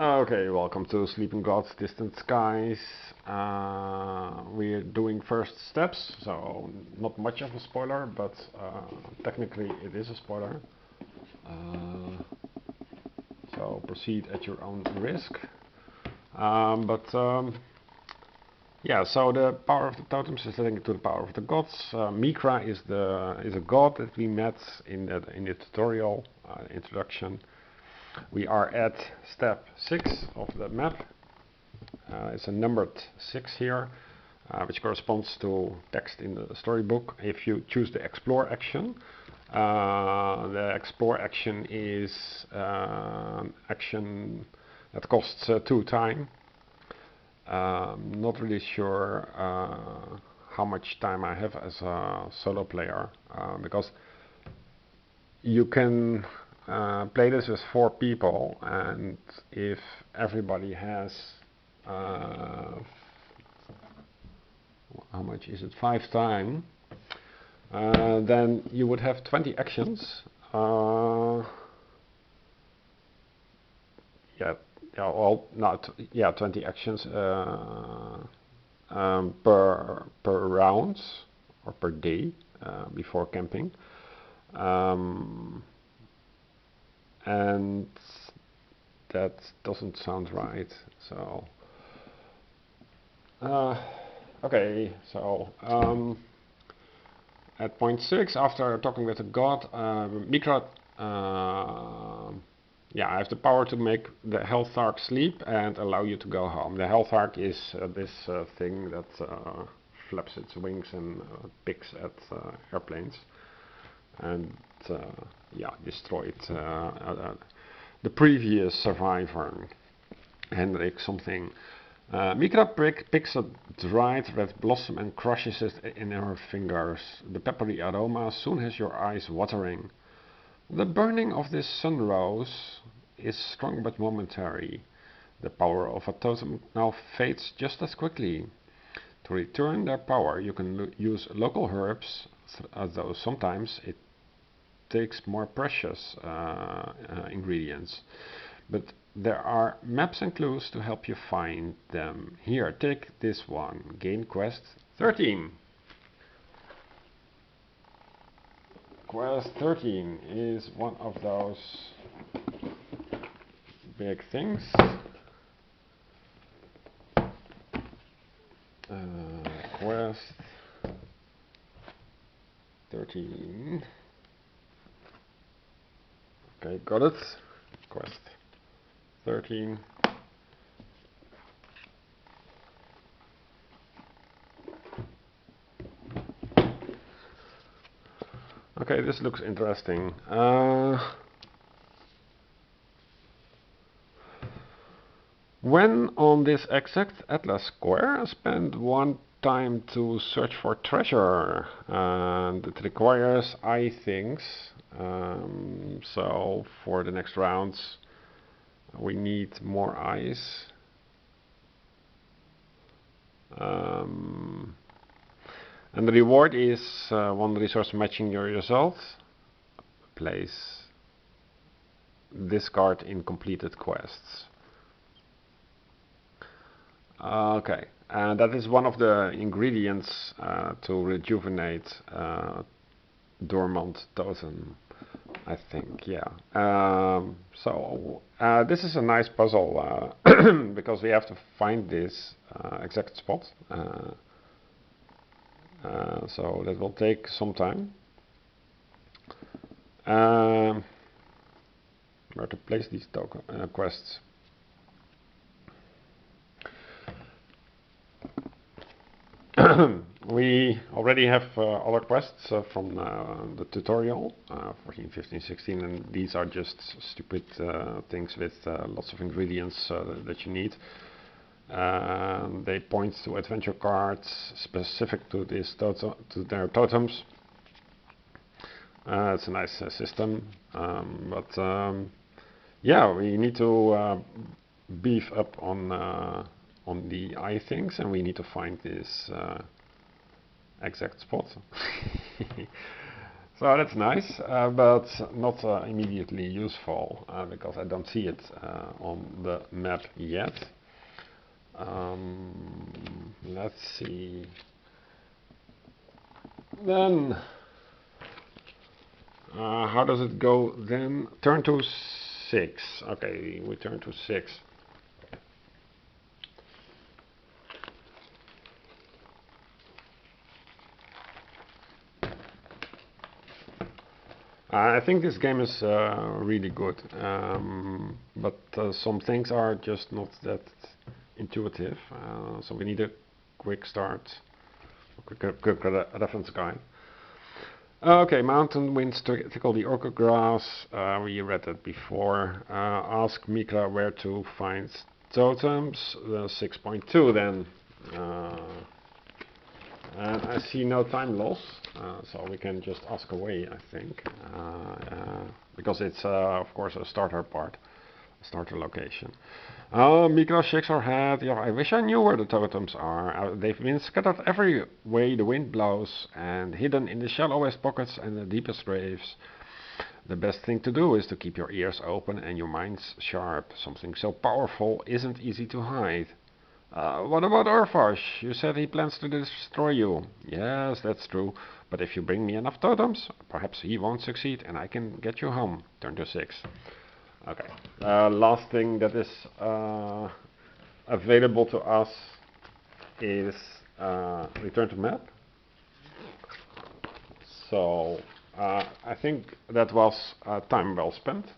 Okay, welcome to Sleeping Gods Distant Skies. We're doing first steps, so not much of a spoiler, but technically it is a spoiler. So proceed at your own risk. Yeah, so the power of the totems is linked to the power of the gods. Mikra is a god that we met in the tutorial introduction. We are at step 6 of the map. It's a numbered 6 here, which corresponds to text in the storybook. If you choose the explore action, the explore action is action that costs 2 time. Not really sure how much time I have as a solo player, because you can play this with 4 people, and if everybody has how much is it, 5 time, then you would have 20 actions. Yeah, well, not 20 actions per round or per day before camping. And that doesn't sound right. So okay, so at point 6, after talking with the god, Mikra, yeah, I have the power to make the health arc sleep and allow you to go home. The health arc is this thing that flaps its wings and picks at airplanes, and yeah, destroyed the previous survivor, Hendrik something. Mikra picks a dried red blossom and crushes it in her fingers. The peppery aroma soon has your eyes watering. The burning of this sunrose is strong but momentary. The power of a totem now fades just as quickly. To return their power, you can use local herbs, though sometimes it takes more precious ingredients. But there are maps and clues to help you find them. Here, take this one. Gain quest 13. Quest 13 is one of those big things. Quest 13. Okay, got it. Quest 13. Okay, this looks interesting. When on this exact atlas square, spend 1 time to search for treasure, and it requires eye things. So for the next rounds, we need more eyes. And the reward is 1 resource matching your result. Place this card in completed quests. Okay, and that is one of the ingredients to rejuvenate dormant totem, I think. Yeah. So this is a nice puzzle because we have to find this exact spot. So that will take some time. Where to place these quests? We already have other quests from the tutorial, 14, 15, 16, and these are just stupid things with lots of ingredients that you need. They point to adventure cards specific to this to their totems. It's a nice system, yeah, we need to beef up on the eye things, and we need to find this exact spot. So that's nice, but not immediately useful because I don't see it on the map yet. Let's see. Then, how does it go then? Turn to 6. Okay, we turn to 6. I think this game is really good, but some things are just not that intuitive, so we need a quick start, quick reference guide. Okay, mountain winds tickle the orchid grass. We read that before. Ask Mikra where to find totems. 6.2 then. And I see no time loss, so we can just ask away, I think, because it's of course a starter part, starter location. Mikra shakes her head. Yeah, I wish I knew where the totems are. They've been scattered every way the wind blows and hidden in the shallowest pockets and the deepest graves. The best thing to do is to keep your ears open and your minds sharp. Something so powerful isn't easy to hide. What about Orfash? You said he plans to destroy you. Yes, that's true. But if you bring me enough totems, perhaps he won't succeed and I can get you home. Turn to 6. Okay. Last thing that is available to us is return to map. So I think that was time well spent.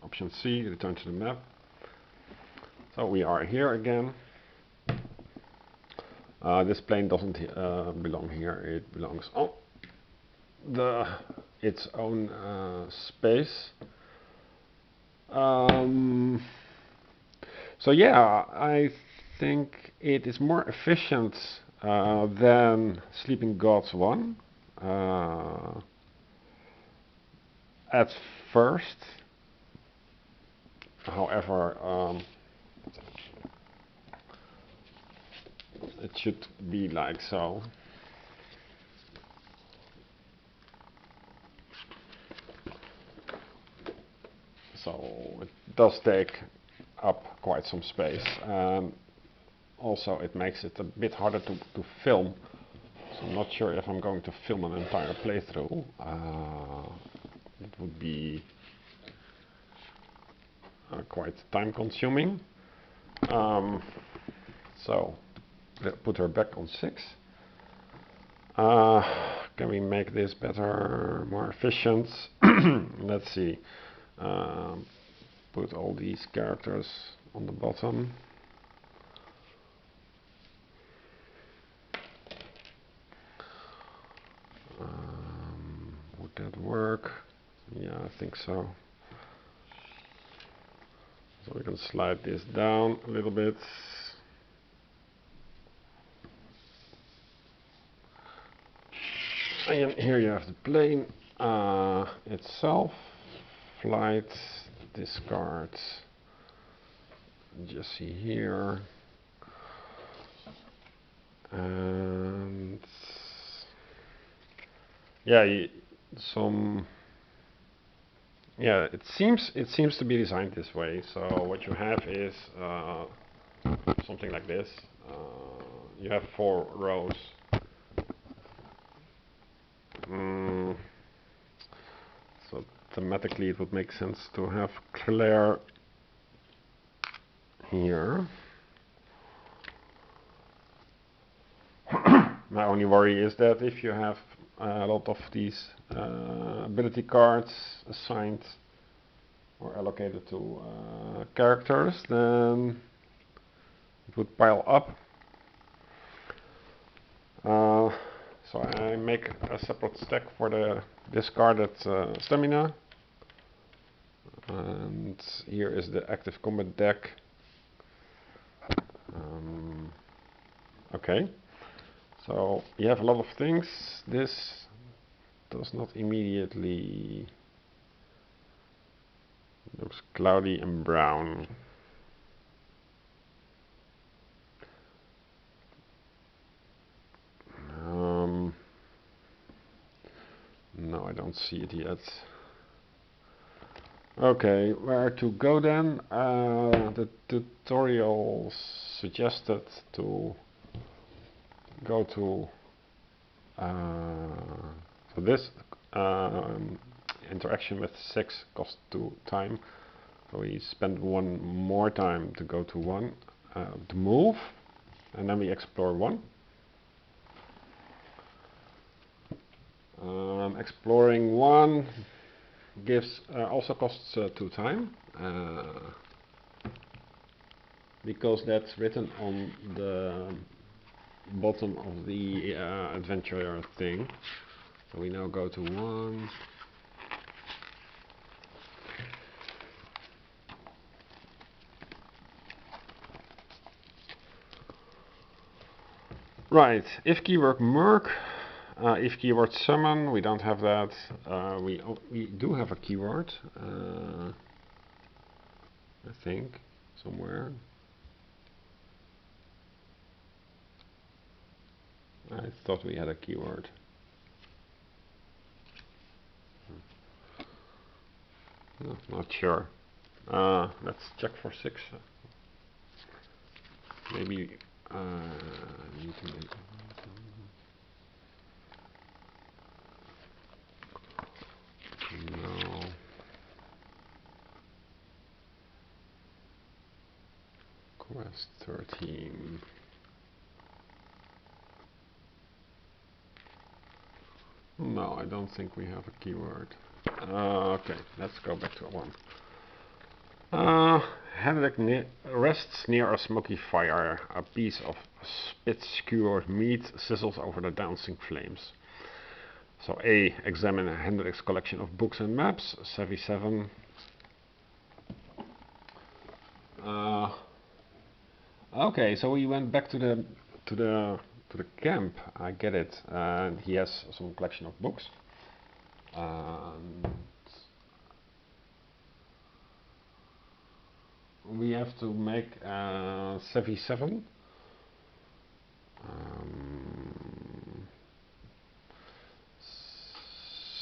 Option C, return to the map. So we are here again. This plane doesn't belong here. It belongs on its own space. So yeah, I think it is more efficient than Sleeping Gods 1 at first. However, it should be like so. So it does take up quite some space. Also, it makes it a bit harder to film. So I'm not sure if I'm going to film an entire playthrough. It would be quite time consuming. So put her back on 6. Can we make this better, more efficient? Let's see. Put all these characters on the bottom. Would that work? Yeah, I think so. So we can slide this down a little bit. And here you have the plane itself. Flight, discard. Just see here. And yeah, it seems to be designed this way. So what you have is something like this. You have 4 rows. So thematically it would make sense to have Claire here. My only worry is that if you have a lot of these ability cards assigned or allocated to characters, then it would pile up. So I make a separate stack for the discarded stamina. And here is the active combat deck. Okay. So you have a lot of things. This does not immediately looks cloudy and brown. No, I don't see it yet. Okay, where to go then? The tutorial suggested to go to this interaction with 6 cost 2 time. So we spend 1 more time to go to 1 to move, and then we explore 1. Exploring 1 gives also costs 2 time, because that's written on the bottom of the adventure thing. So we now go to 1. Right, if keyword merc, if keyword summon, we don't have that. We do have a keyword, I think, somewhere. I thought we had a keyword. No, not sure. Let's check for 6. Maybe need to make no. Quest 13. No, I don't think we have a keyword. Okay, let's go back to 1. Henrik rests near a smoky fire. A piece of spit-skewered meat sizzles over the dancing flames. So A, examine Hendrik's collection of books and maps. Savvy 7. Okay, so we went back to the camp. I get it. And he has some collection of books. We have to make Savvy 7.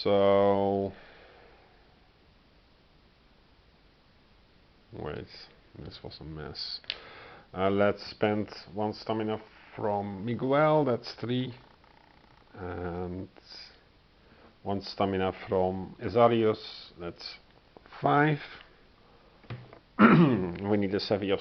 So wait, this was a mess. Let's spend 1 stamina from Miguel, that's 3, and 1 stamina from Isarius, that's 5. We need a savvy of